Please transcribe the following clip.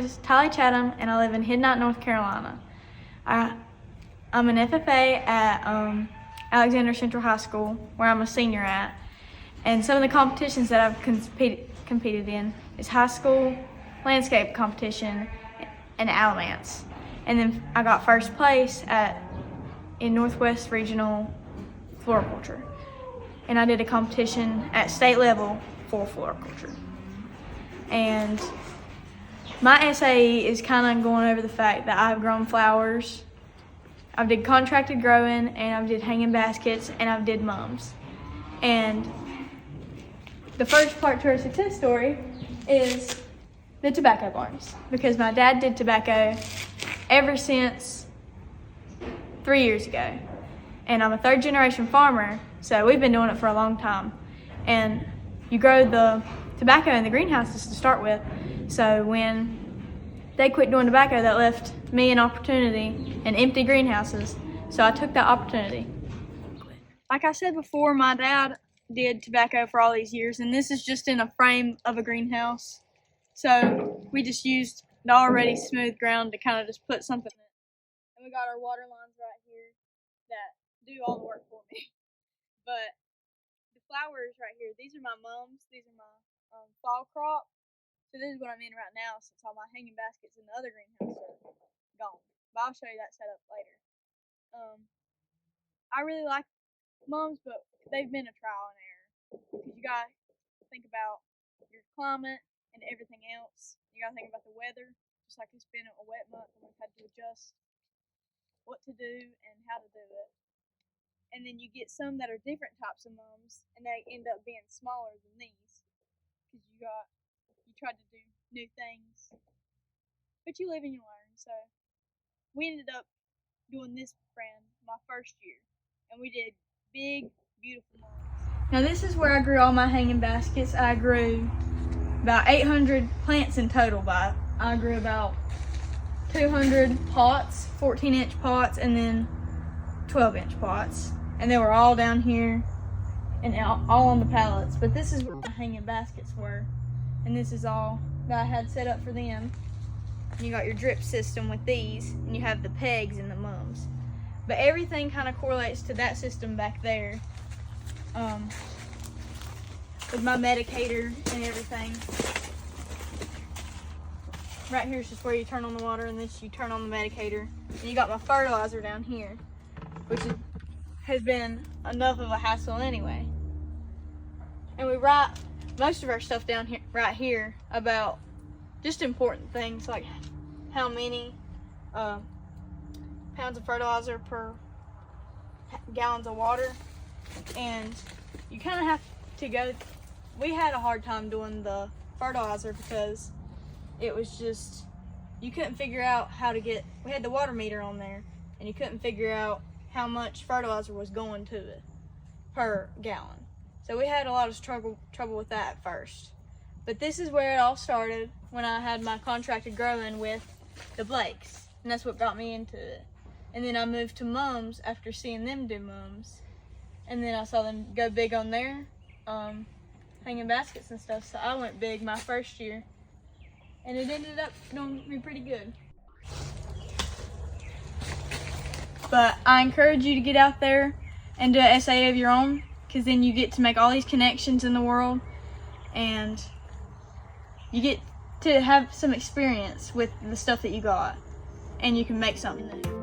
is Tylie Chatham, and I live in Hidnot, North Carolina. I'm an FFA at Alexander Central High School, where I'm a senior at. And some of the competitions that I've competed in is high school landscape competition and Alamance. And then I got first place in Northwest Regional Floriculture. And I did a competition at state level for floriculture. And my essay is kind of going over the fact that I've grown flowers, I've did contracted growing, and I've did hanging baskets, and I've did mums. And the first part to our success story is the tobacco barns, because my dad did tobacco ever since 3 years ago. And I'm a third generation farmer, so we've been doing it for a long time. And you grow the tobacco in the greenhouses to start with, so when they quit doing tobacco, that left me an opportunity in empty greenhouses, so I took that opportunity. Like I said before, my dad did tobacco for all these years, and this is just in a frame of a greenhouse. So we just used the already smooth ground to kind of just put something in it. And we got our water lines right here that do all the work for me. But the flowers right here, these are my mums, these are my fall crop. So this is what I'm in right now, since all my hanging baskets in the other greenhouse are gone. But I'll show you that setup later. I really like mums, but they've been a trial and error, because you gotta think about your climate and everything else. You gotta think about the weather, just like it's been a wet month and we've had to adjust what to do and how to do it. And then you get some that are different types of mums, and they end up being smaller than these, because you tried to do new things, but you live and you learn. So we ended up doing this brand my first year, and we did big, beautiful mums. Now this is where I grew all my hanging baskets. I grew about 800 plants in total, but I grew about 200 pots, 14-inch pots, and then 12-inch pots, and they were all down here and all on the pallets. But this is where the hanging baskets were, and this is all that I had set up for them. You got your drip system with these, and you have the pegs and the mums. But everything kind of correlates to that system back there, with my medicator and everything. Right here is just where you turn on the water, and this you turn on the medicator. And you got my fertilizer down here, which has been enough of a hassle anyway. And we write most of our stuff down here, right here, about just important things like how many pounds of fertilizer per gallons of water. And you kind of have to go. We had a hard time doing the fertilizer because it was just, you couldn't figure out how to get, we had the water meter on there, and you couldn't figure out how much fertilizer was going to it per gallon. So we had a lot of trouble with that at first. But this is where it all started, when I had my contracted growing with the Blakes, and that's what got me into it. And then I moved to mums after seeing them do mums, and then I saw them go big on their hanging baskets and stuff, so I went big my first year, and it ended up doing me pretty good. But I encourage you to get out there and do an SA of your own, because then you get to make all these connections in the world, and you get to have some experience with the stuff that you got, and you can make something new.